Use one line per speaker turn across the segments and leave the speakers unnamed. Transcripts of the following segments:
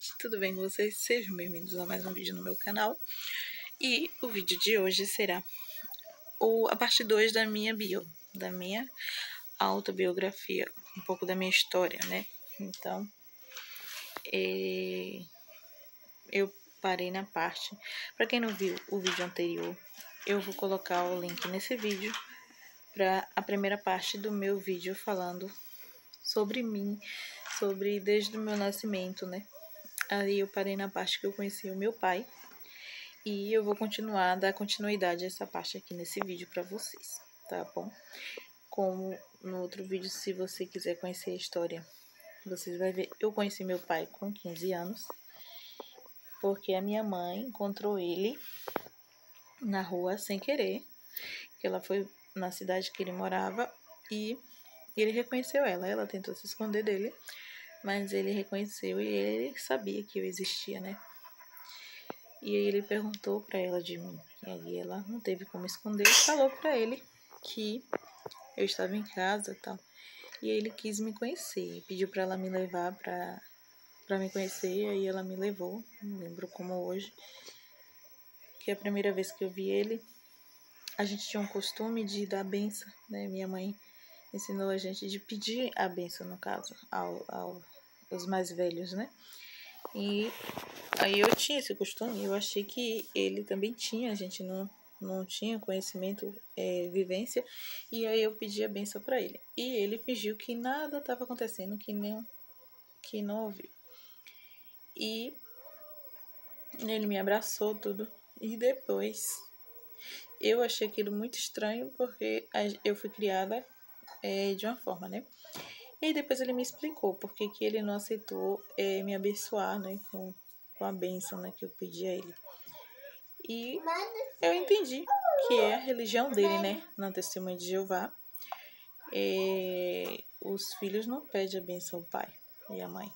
gente, tudo bem com vocês? Sejam bem-vindos a mais um vídeo no meu canal. E o vídeo de hoje será a parte 2 da minha da minha autobiografia, um pouco da minha história, né? Então, eu parei na parte. Para quem não viu o vídeo anterior, eu vou colocar o link nesse vídeo para a primeira parte do meu vídeo falando sobre mim, sobre desde o meu nascimento, né? Aí eu parei na parte que eu conheci o meu pai. E eu vou dar continuidade a essa parte aqui nesse vídeo para vocês, tá bom? Como no outro vídeo, se você quiser conhecer a história, vocês vão ver. Eu conheci meu pai com 15 anos, porque a minha mãe encontrou ele na rua sem querer, que ela foi na cidade que ele morava e ele reconheceu ela. Ela tentou se esconder dele, mas ele reconheceu e ele sabia que eu existia, né? E aí ele perguntou pra ela de mim. E aí ela não teve como esconder e falou pra ele que eu estava em casa e tal. E aí ele quis me conhecer. Pediu pra ela me levar pra me conhecer. E aí ela me levou. Não lembro como hoje. Que a primeira vez que eu vi ele, a gente tinha um costume de dar a benção, né? Minha mãe ensinou a gente de pedir a benção, no caso, aos mais velhos, né? E aí eu tinha esse costume, eu achei que ele também tinha, a gente não tinha conhecimento, vivência, e aí eu pedi a benção para ele. E ele fingiu que nada estava acontecendo, que não ouviu. E ele me abraçou tudo, e depois eu achei aquilo muito estranho, porque eu fui criada de uma forma, né? E depois ele me explicou por que ele não aceitou me abençoar, né, com a bênção, né, que eu pedi a ele. E eu entendi que é a religião dele, né, na Testemunha de Jeová. Os filhos não pedem a bênção ao pai e à mãe,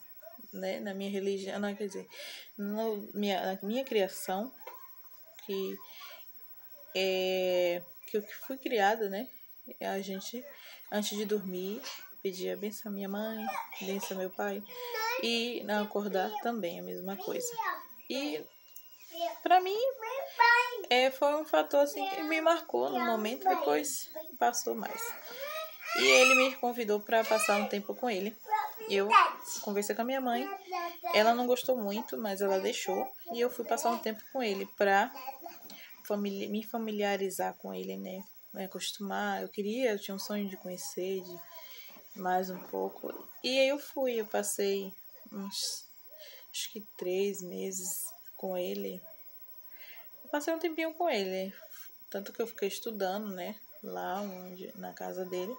né? Na minha religião, não, quer dizer, na minha criação, que eu fui criada, né, a gente, antes de dormir, pedir a benção à minha mãe, benção ao meu pai, e na acordar também a mesma coisa. E pra mim foi um fator assim que me marcou no momento, depois passou mais. E ele me convidou para passar um tempo com ele. Eu conversei com a minha mãe, ela não gostou muito, mas ela deixou, e eu fui passar um tempo com ele para me familiarizar com ele, né? Me acostumar. Eu tinha um sonho de conhecer, de mais um pouco. E aí eu passei acho que 3 meses com ele. Eu passei um tempinho com ele, tanto que eu fiquei estudando, né, lá na casa dele.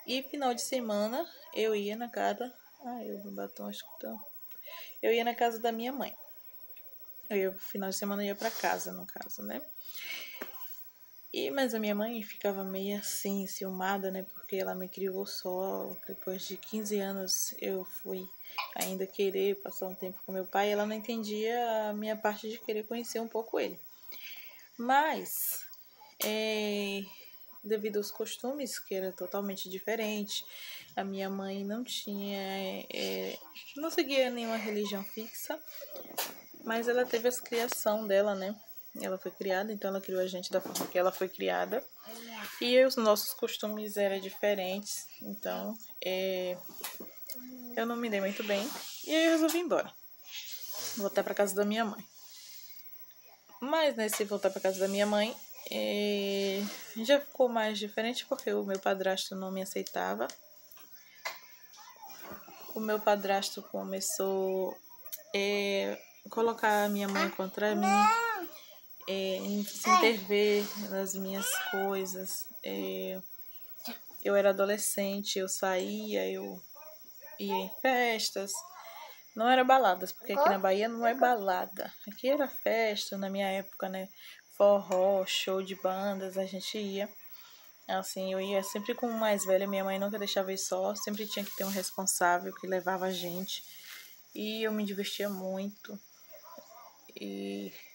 E final de semana eu ia na casa, meu batom acho que tá. Eu ia na casa da minha mãe. Final de semana eu ia para casa, no caso, né? Mas a minha mãe ficava meio assim, ciumada, né? Porque ela me criou só. Depois de 15 anos eu fui ainda querer passar um tempo com meu pai. Ela não entendia a minha parte de querer conhecer um pouco ele. Mas, devido aos costumes, que era totalmente diferente, a minha mãe não tinha, não seguia nenhuma religião fixa, mas ela teve a criação dela, né? Ela foi criada, então ela criou a gente da forma que ela foi criada. E os nossos costumes eram diferentes, então eu não me dei muito bem. E aí eu resolvi ir embora, voltar para casa da minha mãe. Mas nesse voltar para casa da minha mãe, já ficou mais diferente, porque o meu padrasto não me aceitava. O meu padrasto começou a colocar a minha mãe contra mim, se intervir nas minhas coisas. Eu era adolescente, eu saía, eu ia em festas. Não era baladas, porque aqui na Bahia não é balada. Aqui era festa, na minha época, né? Forró, show de bandas, a gente ia. Assim, eu ia sempre com o mais velho, minha mãe nunca deixava ir só, sempre tinha que ter um responsável que levava a gente. E eu me divertia muito.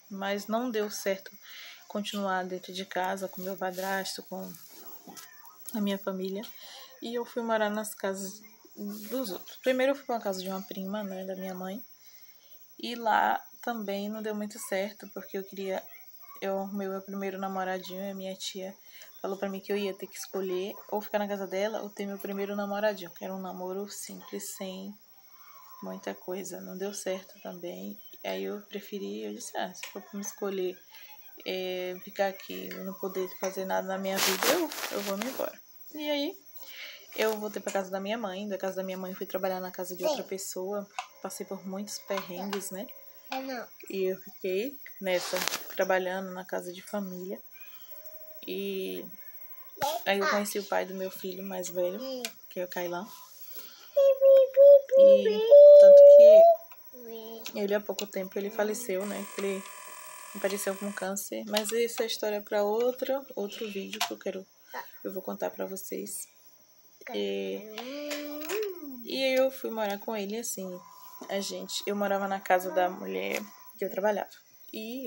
Mas não deu certo continuar dentro de casa com meu padrasto, com a minha família. E eu fui morar nas casas dos outros. Primeiro eu fui para a casa de uma prima, né, da minha mãe. E lá também não deu muito certo, porque eu arrumei meu primeiro namoradinho e a minha tia falou pra mim que eu ia ter que escolher ou ficar na casa dela ou ter meu primeiro namoradinho, que era um namoro simples, sem muita coisa. Não deu certo também. Aí eu disse, se for pra me escolher ficar aqui e não poder fazer nada na minha vida, eu vou me embora. E aí eu voltei pra casa da minha mãe. Da casa da minha mãe fui trabalhar na casa de outra pessoa. Passei por muitos perrengues, né? E eu fiquei trabalhando na casa de família. E aí eu conheci o pai do meu filho mais velho, que é o Kailan. E tanto que ele há pouco tempo ele faleceu, né? Ele apareceu com câncer. Mas essa história é para outro vídeo que eu vou contar para vocês. E eu fui morar com ele, assim, eu morava na casa da mulher que eu trabalhava. E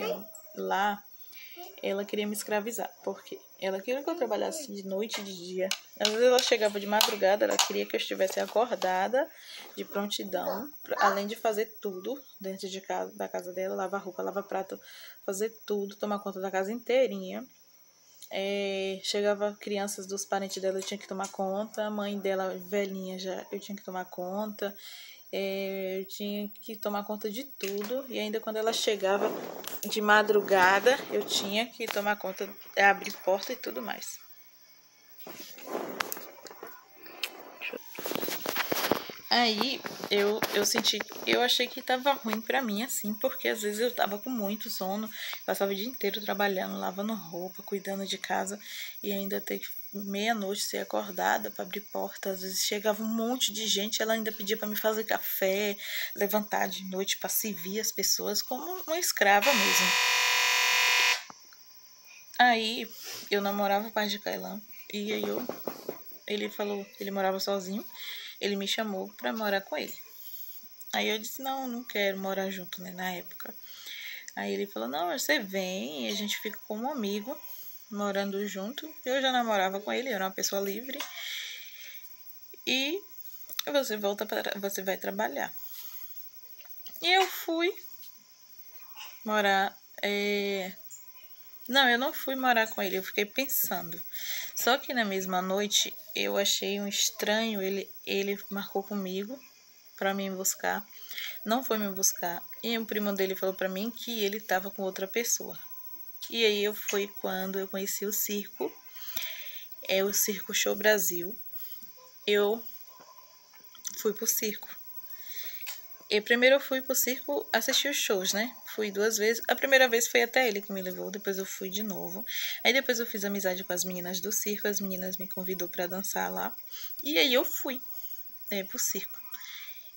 lá, ela queria me escravizar, porque ela queria que eu trabalhasse de noite e de dia. Às vezes ela chegava de madrugada, ela queria que eu estivesse acordada, de prontidão, além de fazer tudo dentro de casa, da casa dela, lavar roupa, lavar prato, fazer tudo, tomar conta da casa inteirinha. Chegava crianças dos parentes dela, eu tinha que tomar conta. A mãe dela, velhinha já, eu tinha que tomar conta. Eu tinha que tomar conta de tudo. E ainda quando ela chegava de madrugada, eu tinha que tomar conta, abrir porta e tudo mais. Aí eu achei que tava ruim pra mim, assim, porque às vezes eu tava com muito sono, passava o dia inteiro trabalhando, lavando roupa, cuidando de casa, e ainda ter que meia-noite ser acordada pra abrir porta. Às vezes chegava um monte de gente, ela ainda pedia pra me fazer café, levantar de noite pra servir as pessoas como uma escrava mesmo. Aí eu namorava o pai de Kailan, e aí ele morava sozinho. Ele me chamou pra morar com ele. Aí eu disse, não quero morar junto, né, na época. Aí ele falou, não, você vem e a gente fica como amigo, morando junto. Eu já namorava com ele, eu era uma pessoa livre. E você vai trabalhar. E eu fui morar... Não, eu não fui morar com ele, eu fiquei pensando. Só que na mesma noite eu achei um estranho, ele marcou comigo pra me buscar. Não foi me buscar. E o primo dele falou pra mim que ele tava com outra pessoa. E aí foi quando eu conheci o circo. É o Circo Show Brasil. Eu fui pro circo. E primeiro eu fui pro circo assistir os shows, né? Fui 2 vezes. A primeira vez foi até ele que me levou, depois eu fui de novo. Aí depois eu fiz amizade com as meninas do circo, as meninas me convidou pra dançar lá. E aí eu fui pro circo.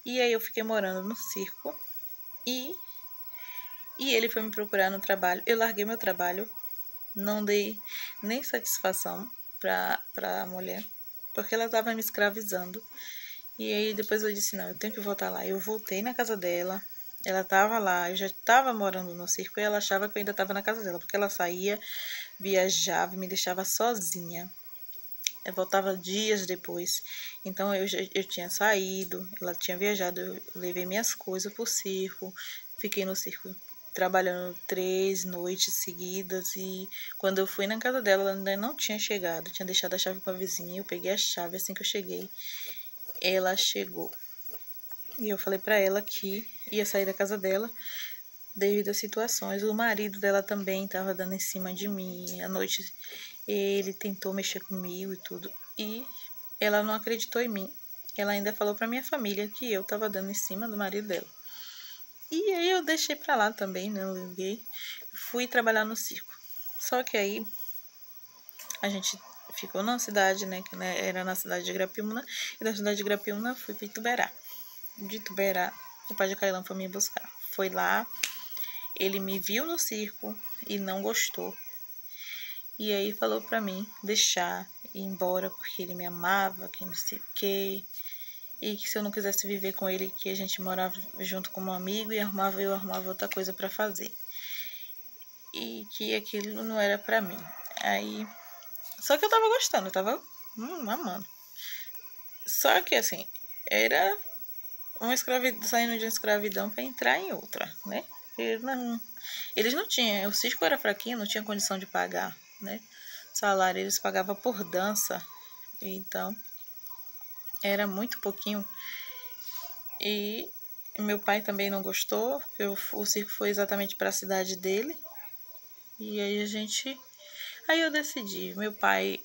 E aí eu fiquei morando no circo. E ele foi me procurar no trabalho. Eu larguei meu trabalho, não dei nem satisfação pra mulher, porque ela tava me escravizando. E aí depois eu disse, não, eu tenho que voltar lá. Eu voltei na casa dela, ela tava lá, eu já tava morando no circo e ela achava que eu ainda tava na casa dela, porque ela saía, viajava, me deixava sozinha. Eu voltava dias depois. Então eu tinha saído, ela tinha viajado, eu levei minhas coisas pro circo, fiquei no circo trabalhando 3 noites seguidas. E quando eu fui na casa dela, ela ainda não tinha chegado, eu tinha deixado a chave com a vizinha. Eu peguei a chave assim que eu cheguei, ela chegou. E eu falei pra ela que ia sair da casa dela devido às situações. O marido dela também estava dando em cima de mim. À noite ele tentou mexer comigo e tudo. E ela não acreditou em mim. Ela ainda falou pra minha família que eu estava dando em cima do marido dela. E aí eu deixei pra lá também, não liguei. Fui trabalhar no circo. Só que aí a gente ficou na cidade, né? Que era na cidade de Grapiúna. E da cidade de Grapiúna fui pra Ituberá. De Ituberá, o pai de Kailan foi me buscar. Foi lá, ele me viu no circo e não gostou. E aí falou pra mim deixar, ir embora, porque ele me amava, que não sei o quê. E que se eu não quisesse viver com ele, que a gente morava junto como amigo e eu arrumava outra coisa pra fazer. E que aquilo não era pra mim. Aí, só que eu tava gostando, eu tava amando. Só que assim, era saindo de uma escravidão para entrar em outra, né? Eles não tinham, o circo era fraquinho, não tinha condição de pagar, né? Salário, eles pagavam por dança, então era muito pouquinho. E meu pai também não gostou, o circo foi exatamente para a cidade dele. E aí eu decidi, meu pai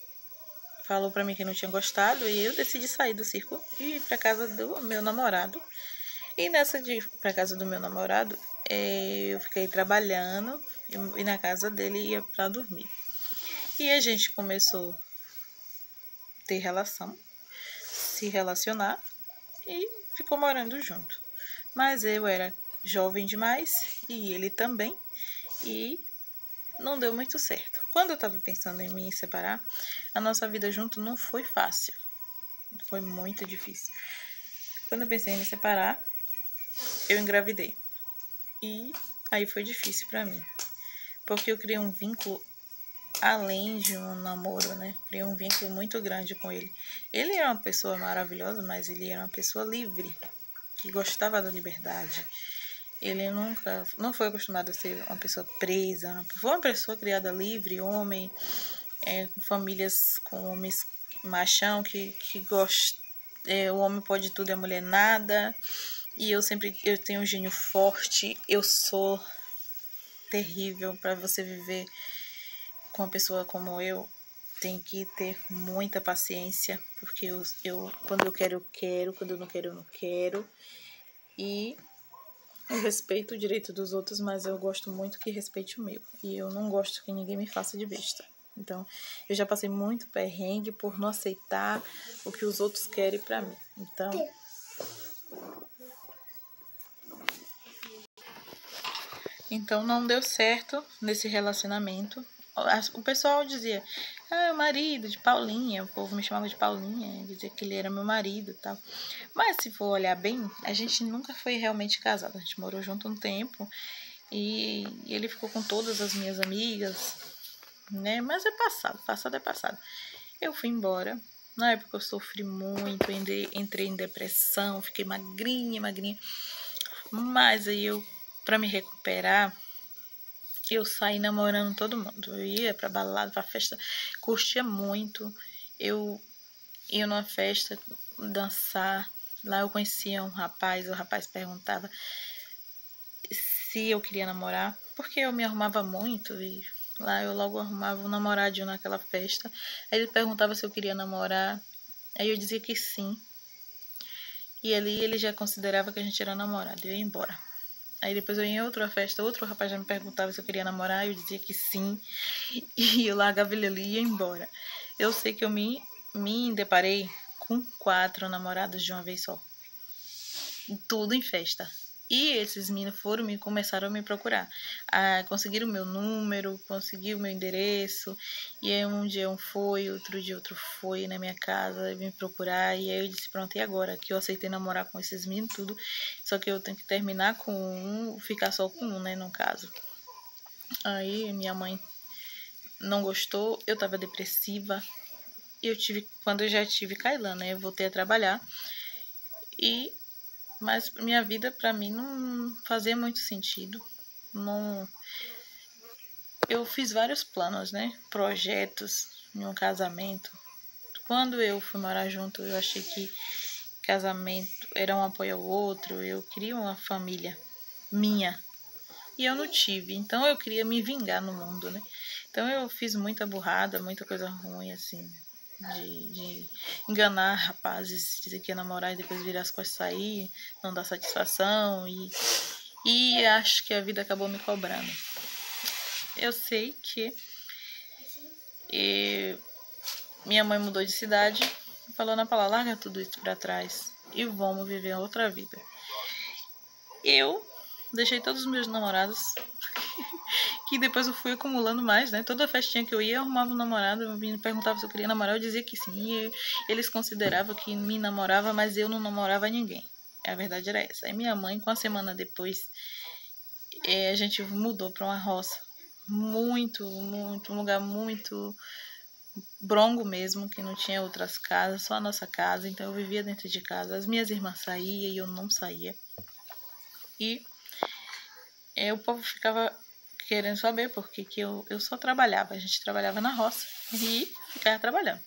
falou para mim que não tinha gostado e eu decidi sair do circo e ir para casa do meu namorado. E nessa de ir para casa do meu namorado, eu fiquei trabalhando e na casa dele ia para dormir. E a gente começou a ter relação, se relacionar e ficou morando junto. Mas eu era jovem demais e ele também, e não deu muito certo. Quando eu estava pensando em me separar, a nossa vida junto não foi fácil. Foi muito difícil. Quando eu pensei em me separar, eu engravidei. E aí foi difícil para mim. Porque eu criei um vínculo além de um namoro, né? Criei um vínculo muito grande com ele. Ele era uma pessoa maravilhosa, mas ele era uma pessoa livre, que gostava da liberdade. Ele não foi acostumado a ser uma pessoa presa. Foi uma pessoa criada livre, homem, com famílias com homens machão que gosta. O homem pode tudo e a mulher nada. E eu tenho um gênio forte. Eu sou terrível. Para você viver com uma pessoa como eu, tem que ter muita paciência, porque eu quando eu quero, quando eu não quero, eu não quero. E eu respeito o direito dos outros, mas eu gosto muito que respeite o meu. E eu não gosto que ninguém me faça de besta. Então, eu já passei muito perrengue por não aceitar o que os outros querem pra mim. Então não deu certo nesse relacionamento. O pessoal dizia, é o marido de Paulinha, o povo me chamava de Paulinha, dizia que ele era meu marido e tal. Mas se for olhar bem, a gente nunca foi realmente casado. A gente morou junto um tempo e ele ficou com todas as minhas amigas, né? Mas é passado é passado. Eu fui embora. Na época eu sofri muito, entrei em depressão, fiquei magrinha. Mas aí pra me recuperar, eu saí namorando todo mundo. Eu ia pra balada, pra festa, curtia muito. Eu ia numa festa, dançar. Lá eu conhecia um rapaz, o rapaz perguntava se eu queria namorar, porque eu me arrumava muito e lá eu logo arrumava um namoradinho naquela festa. Aí ele perguntava se eu queria namorar, aí eu dizia que sim. E ali ele já considerava que a gente era namorado, eu ia embora. Aí depois eu ia em outra festa, outro rapaz já me perguntava se eu queria namorar, eu dizia que sim. E eu largava ele ali e ia embora. Eu sei que eu me deparei com 4 namorados de uma vez só. Tudo em festa. E esses meninos começaram a me procurar. Conseguiram o meu número, conseguiram o meu endereço. E aí um dia um foi, outro dia outro foi na minha casa me procurar. E aí eu disse, pronto, e agora? Que eu aceitei namorar com esses meninos, tudo. Só que eu tenho que terminar com um, ficar só com um, né, no caso. Aí minha mãe não gostou, eu tava depressiva. Quando eu já tive Kailan, né, eu voltei a trabalhar. Mas minha vida pra mim não fazia muito sentido. Não, eu fiz vários planos, né? Projetos em um casamento. Quando eu fui morar junto, eu achei que casamento era um apoio ao outro. Eu queria uma família minha. E eu não tive. Então eu queria me vingar no mundo, né? Então eu fiz muita burrada, muita coisa ruim, assim. De enganar rapazes, dizer que ia namorar e depois virar as costas e sair, não dar satisfação. E acho que a vida acabou me cobrando. Eu sei que minha mãe mudou de cidade e falou na palavra, larga tudo isso pra trás e vamos viver outra vida. Eu deixei todos os meus namorados, que depois eu fui acumulando mais, né? Toda festinha que eu ia, eu arrumava um namorado, me perguntava se eu queria namorar, eu dizia que sim. E eles consideravam que me namorava, mas eu não namorava ninguém. A verdade era essa. Aí minha mãe, com a semana depois, a gente mudou para uma roça. Um lugar muito Brongo mesmo, que não tinha outras casas, só a nossa casa, então eu vivia dentro de casa. As minhas irmãs saíam e eu não saía. E o povo ficava querendo saber porque que eu só trabalhava. A gente trabalhava na roça e ficava trabalhando.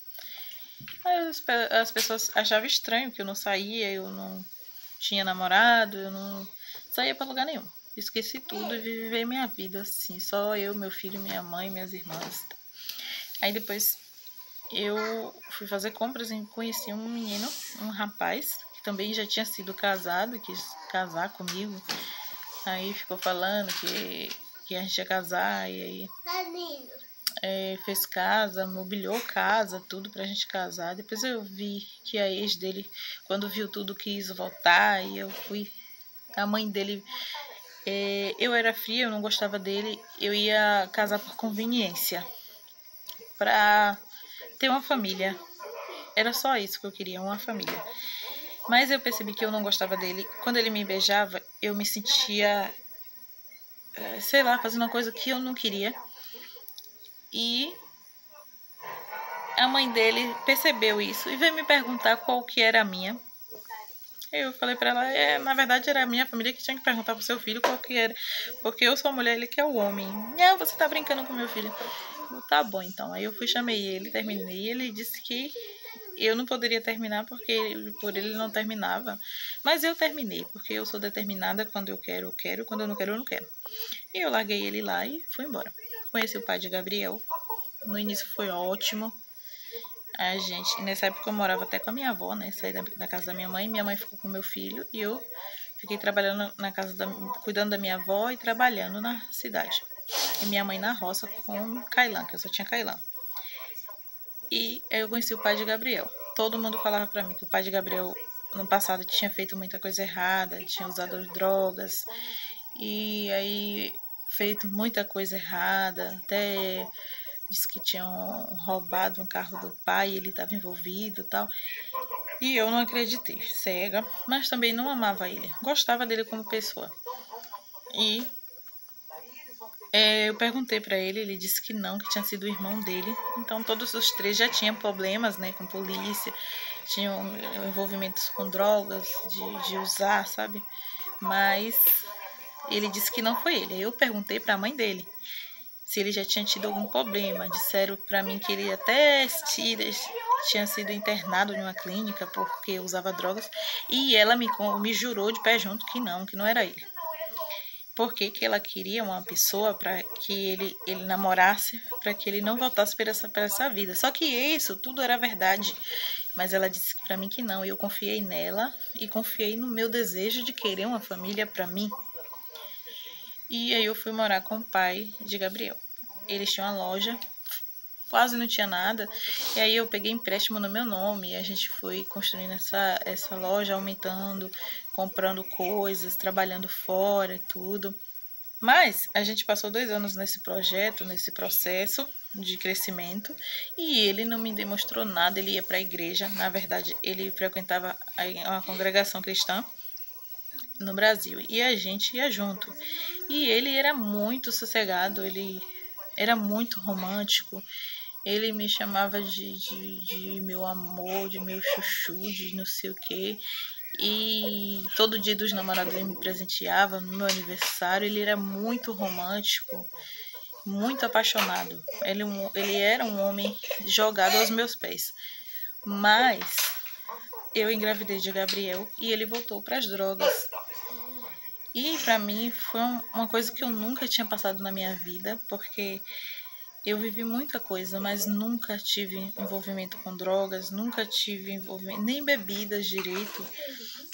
Aí as pessoas achavam estranho que eu não saía, eu não tinha namorado, eu não saía pra lugar nenhum. Esqueci tudo e vivi minha vida assim, só eu, meu filho, minha mãe, minhas irmãs. Aí depois eu fui fazer compras e conheci um menino, um rapaz, que também já tinha sido casado, quis casar comigo. Aí ficou falando que a gente ia casar, e aí fez casa, mobiliou casa, tudo pra gente casar. Depois eu vi que a ex dele, quando viu tudo, quis voltar, e eu fui. A mãe dele, eu era fria, eu não gostava dele, eu ia casar por conveniência, pra ter uma família. Era só isso que eu queria, uma família. Mas eu percebi que eu não gostava dele. Quando ele me beijava, eu me sentia, sei lá, fazendo uma coisa que eu não queria. E a mãe dele percebeu isso e veio me perguntar qual que era a minha. Eu falei pra ela, na verdade era a minha família que tinha que perguntar pro seu filho qual que era. Porque eu sou a mulher, ele que é o homem. Não, você tá brincando com meu filho. Eu, tá bom, então. Aí eu fui, chamei ele, terminei. E ele disse que eu não poderia terminar porque por ele não terminava. Mas eu terminei, porque eu sou determinada. Quando eu quero, quando eu não quero, eu não quero. E eu larguei ele lá e fui embora. Conheci o pai de Gabriel. No início foi ótimo. A gente, nessa época eu morava até com a minha avó, né? Saí da casa da minha mãe ficou com meu filho e eu fiquei trabalhando na casa cuidando da minha avó e trabalhando na cidade. E minha mãe na roça com Kailan, que eu só tinha Kailan. E eu conheci o pai de Gabriel. Todo mundo falava pra mim que o pai de Gabriel no passado tinha feito muita coisa errada, tinha usado drogas e aí feito muita coisa errada, até disse que tinham roubado um carro do pai, ele estava envolvido e tal. E eu não acreditei, cega, mas também não amava ele. Gostava dele como pessoa. E eu perguntei para ele disse que não, que tinha sido o irmão dele. Então todos os três já tinham problemas, né, com polícia, tinham envolvimentos com drogas, de usar, sabe? Mas ele disse que não foi ele. Aí eu perguntei para a mãe dele se ele já tinha tido algum problema. Disseram para mim que ele até tinha sido internado em uma clínica porque usava drogas. E ela me jurou de pé junto que não era ele. Porque que ela queria uma pessoa para que ele namorasse, para que ele não voltasse para essa vida. Só que isso tudo era verdade. Mas ela disse para mim que não. E eu confiei nela e confiei no meu desejo de querer uma família para mim. E aí eu fui morar com o pai de Gabriel. Eles tinham uma loja, quase não tinha nada. E aí eu peguei empréstimo no meu nome. E a gente foi construindo essa loja, aumentando, comprando coisas, trabalhando fora e tudo. Mas a gente passou 2 anos nesse projeto, nesse processo de crescimento. E ele não me demonstrou nada. Ele ia para a igreja. Na verdade, ele frequentava uma congregação cristã no Brasil. E a gente ia junto. E ele era muito sossegado, ele era muito romântico. Ele me chamava de meu amor, de meu chuchu, de não sei o quê. E todo dia dos namorados ele me presenteava, no meu aniversário. Ele era muito romântico, muito apaixonado. Ele era um homem jogado aos meus pés. Mas eu engravidei de Gabriel e ele voltou para as drogas. E para mim foi uma coisa que eu nunca tinha passado na minha vida, porque eu vivi muita coisa, mas nunca tive envolvimento com drogas, nunca tive envolvimento, nem bebidas direito.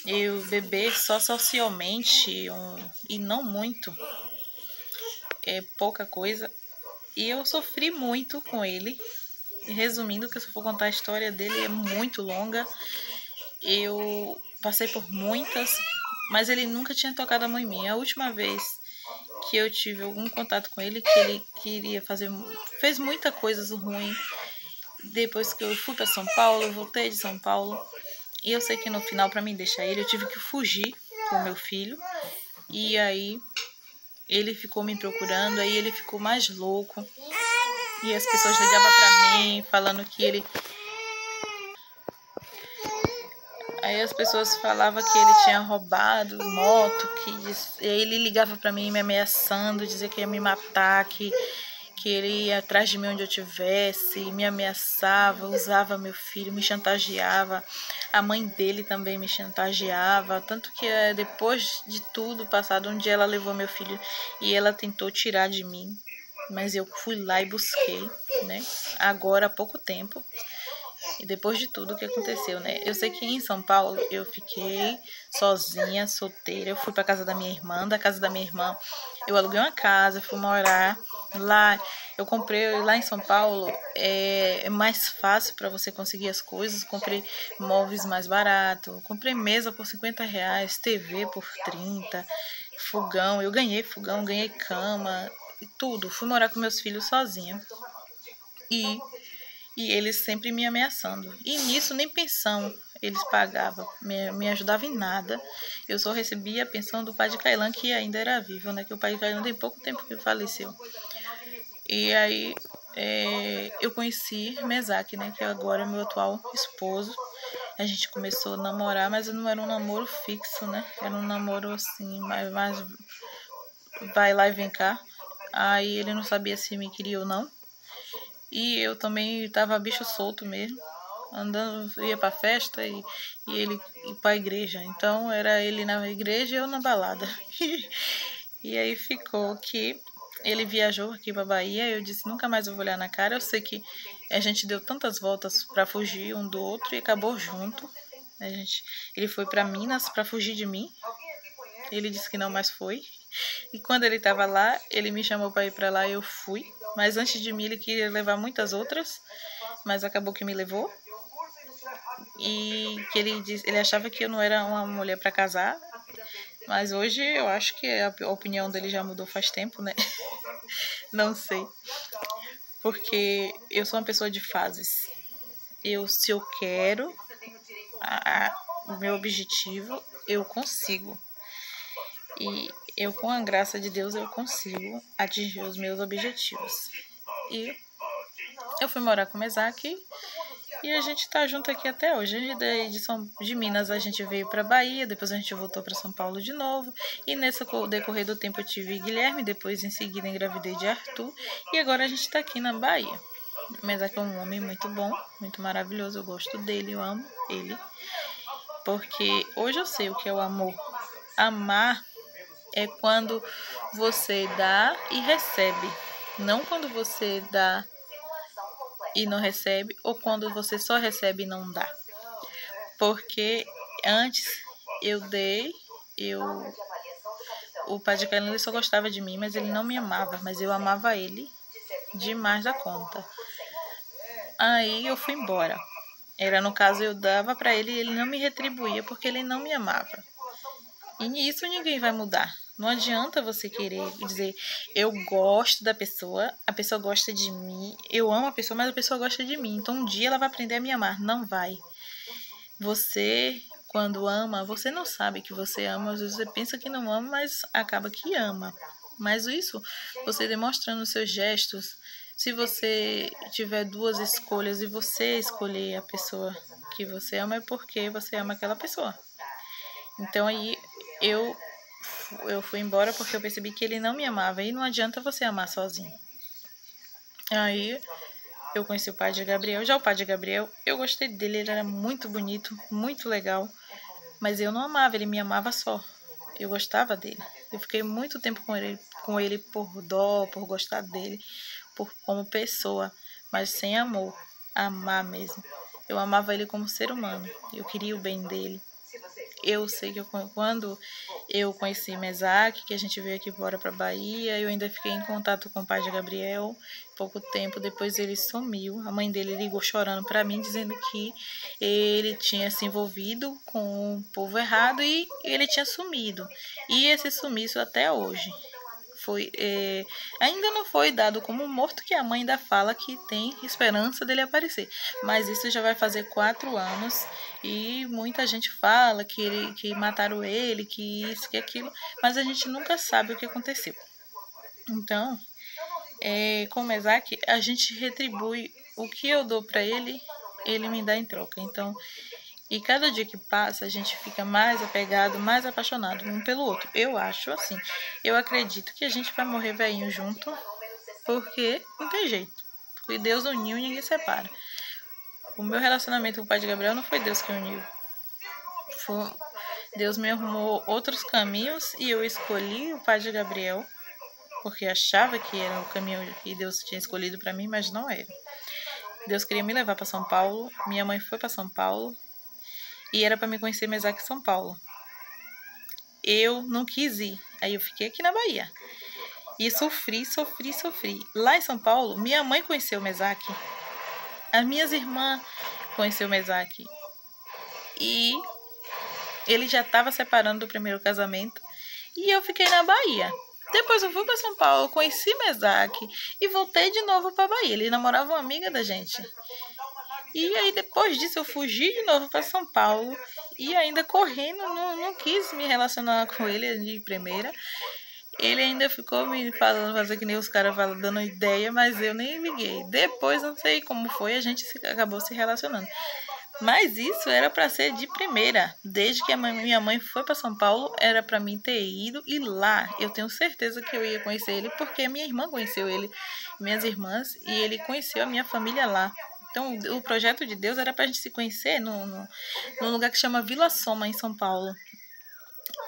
Eu beber só socialmente e não muito, pouca coisa. E eu sofri muito com ele. Resumindo, que se eu for contar a história dele é muito longa. Eu passei por muitas, mas ele nunca tinha tocado a mão em mim. A última vez que eu tive algum contato com ele, que ele fez muita coisa ruim. Depois que eu fui para São Paulo, eu voltei de São Paulo. E eu sei que no final, para mim deixar ele, eu tive que fugir com o meu filho. E aí ele ficou me procurando, aí ele ficou mais louco. E as pessoas ligavam pra mim falando que ele... Aí as pessoas falavam que ele tinha roubado moto, e ele ligava pra mim me ameaçando, dizia que ia me matar, que ele ia atrás de mim onde eu estivesse, me ameaçava, usava meu filho, me chantageava. A mãe dele também me chantageava, tanto que depois de tudo passado, um dia ela levou meu filho e ela tentou tirar de mim, mas eu fui lá e busquei, né? Agora há pouco tempo. E depois de tudo que aconteceu, né? Eu sei que em São Paulo eu fiquei sozinha, solteira. Eu fui para casa da minha irmã. Da casa da minha irmã eu aluguei uma casa, fui morar lá. Eu comprei lá em São Paulo, é mais fácil para você conseguir as coisas. Comprei móveis mais baratos, comprei mesa por R$ 50, TV por 30, fogão. Eu ganhei fogão, ganhei cama e tudo. Fui morar com meus filhos sozinha. E eles sempre me ameaçando. E nisso nem pensão eles pagavam, me ajudavam em nada. Eu só recebia a pensão do pai de Kailan, que ainda era vivo, né? Que o pai de Kailan tem pouco tempo que faleceu. E aí eu conheci Mesaque, né? Que agora é meu atual esposo. A gente começou a namorar, mas não era um namoro fixo, né? Era um namoro assim, mais vai lá e vem cá. Aí ele não sabia se me queria ou não. E eu também tava bicho solto mesmo, andando, ia pra festa e ele ia pra igreja. Então era ele na igreja e eu na balada. E aí ficou que ele viajou aqui pra Bahia. Eu disse, nunca mais eu vou olhar na cara. Eu sei que a gente deu tantas voltas pra fugir um do outro e acabou junto. Ele foi pra Minas pra fugir de mim. Ele disse que não, mas foi. E quando ele estava lá, ele me chamou para ir para lá e eu fui. Mas antes de mim, ele queria levar muitas outras, mas acabou que me levou. E que ele achava que eu não era uma mulher para casar. Mas hoje eu acho que a opinião dele já mudou faz tempo, né? Não sei. Porque eu sou uma pessoa de fases. Se eu quero o meu objetivo, eu consigo. E eu, com a graça de Deus, eu consigo atingir os meus objetivos. E eu fui morar com o Mesaque e a gente tá junto aqui até hoje. De Minas a gente veio para Bahia, depois a gente voltou para São Paulo de novo. E nesse decorrer do tempo eu tive Guilherme, depois em seguida engravidei de Arthur. E agora a gente tá aqui na Bahia. O Mesaque é um homem muito bom, muito maravilhoso. Eu gosto dele, eu amo ele. Porque hoje eu sei o que é o amor. Amar é quando você dá e recebe, não quando você dá e não recebe, ou quando você só recebe e não dá. Porque antes eu dei, o pai de Kailan, ele só gostava de mim, mas ele não me amava, mas eu amava ele demais da conta. Aí eu fui embora. No caso, eu dava para ele e ele não me retribuía porque ele não me amava. E isso ninguém vai mudar. Não adianta você querer dizer, eu gosto da pessoa, a pessoa gosta de mim, eu amo a pessoa, mas a pessoa gosta de mim. Então um dia ela vai aprender a me amar. Não vai. Você, quando ama, você não sabe que você ama. Às vezes você pensa que não ama, mas acaba que ama. Mas isso, você demonstrando os seus gestos, se você tiver duas escolhas e você escolher a pessoa que você ama, é porque você ama aquela pessoa. Então aí eu fui embora porque eu percebi que ele não me amava. E não adianta você amar sozinho. Aí eu conheci o pai de Gabriel. Já o pai de Gabriel, eu gostei dele. Ele era muito bonito, muito legal. Mas eu não amava, ele me amava só. Eu gostava dele. Eu fiquei muito tempo com ele por dó, por gostar dele, como pessoa. Mas sem amor, amar mesmo. Eu amava ele como ser humano. Eu queria o bem dele. Eu sei que quando eu conheci Mesaque, que a gente veio aqui embora para Bahia, eu ainda fiquei em contato com o pai de Gabriel. Pouco tempo depois ele sumiu. A mãe dele ligou chorando para mim, dizendo que ele tinha se envolvido com o povo errado e ele tinha sumido. E esse sumiço até hoje. Ainda não foi dado como morto, que a mãe ainda fala que tem esperança dele aparecer. Mas isso já vai fazer 4 anos e muita gente fala que mataram ele, que isso, que aquilo, mas a gente nunca sabe o que aconteceu. Então, com o Mesaque, a gente retribui o que eu dou para ele, ele me dá em troca. Então, e cada dia que passa, a gente fica mais apegado, mais apaixonado um pelo outro. Eu acho assim. Eu acredito que a gente vai morrer velhinho junto, porque não tem jeito. E Deus uniu e ninguém separa. O meu relacionamento com o pai de Gabriel não foi Deus que uniu. Deus me arrumou outros caminhos e eu escolhi o pai de Gabriel, porque achava que era o caminho que Deus tinha escolhido para mim, mas não era. Deus queria me levar para São Paulo, minha mãe foi para São Paulo e era para me conhecer Mesaque em São Paulo. Eu não quis ir, aí eu fiquei aqui na Bahia e sofri. Lá em São Paulo, minha mãe conheceu Mesaque, as minhas irmãs conheceu Mesaque e ele já estava separando do primeiro casamento e eu fiquei na Bahia. Depois eu fui para São Paulo, conheci Mesaque e voltei de novo para Bahia. Ele namorava uma amiga da gente. E aí depois disso eu fugi de novo para São Paulo e ainda correndo, não quis me relacionar com ele de primeira. Ele ainda ficou me falando, fazer que nem os caras falam, dando ideia, mas eu nem liguei. Depois, não sei como foi, a gente acabou se relacionando. Mas isso era para ser de primeira. Desde que minha mãe foi para São Paulo, era para mim ter ido. E lá, eu tenho certeza que eu ia conhecer ele, porque minha irmã conheceu ele, minhas irmãs, e ele conheceu a minha família lá. Então, o projeto de Deus era para a gente se conhecer num lugar que chama Vila Soma, em São Paulo.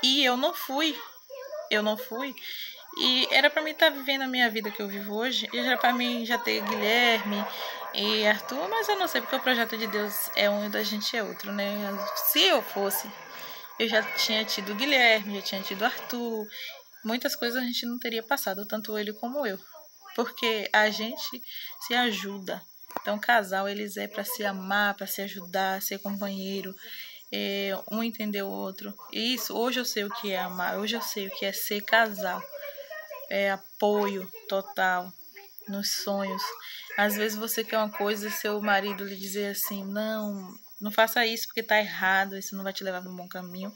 E eu não fui. E era para mim estar vivendo a minha vida que eu vivo hoje. E era para mim já ter Guilherme e Arthur, mas eu não sei, porque o projeto de Deus é um e da gente é outro, né? Se eu fosse, eu já tinha tido Guilherme, já tinha tido Arthur. Muitas coisas a gente não teria passado, tanto ele como eu. Porque a gente se ajuda. Então, casal, eles é para se amar, para se ajudar, ser companheiro, um entender o outro. E isso, hoje eu sei o que é amar, hoje eu sei o que é ser casal. É apoio total nos sonhos. Às vezes você quer uma coisa e seu marido lhe dizer assim, não faça isso porque tá errado, isso não vai te levar para um bom caminho.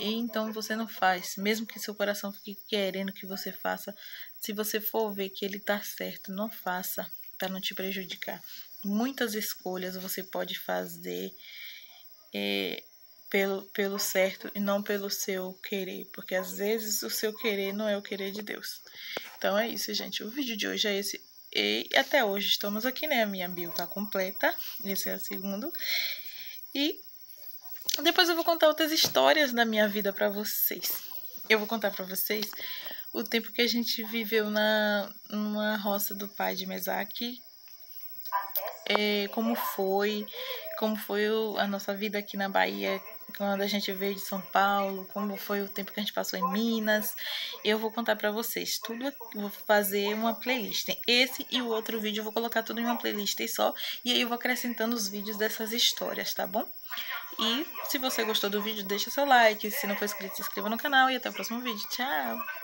E então você não faz, mesmo que seu coração fique querendo que você faça. Se você for ver que ele tá certo, não faça, para não te prejudicar. Muitas escolhas você pode fazer pelo certo e não pelo seu querer, porque às vezes o seu querer não é o querer de Deus. Então é isso, gente. O vídeo de hoje é esse. E até hoje estamos aqui, né? A minha bio tá completa. Esse é o segundo. E depois eu vou contar outras histórias da minha vida pra vocês. Eu vou contar pra vocês o tempo que a gente viveu numa roça do pai de Mesaque. Como foi a nossa vida aqui na Bahia, quando a gente veio de São Paulo, como foi o tempo que a gente passou em Minas. Eu vou contar pra vocês tudo, vou fazer uma playlist. Esse e o outro vídeo eu vou colocar tudo em uma playlist só, e aí eu vou acrescentando os vídeos dessas histórias, tá bom? E se você gostou do vídeo, deixa seu like, se não for inscrito, se inscreva no canal e até o próximo vídeo. Tchau!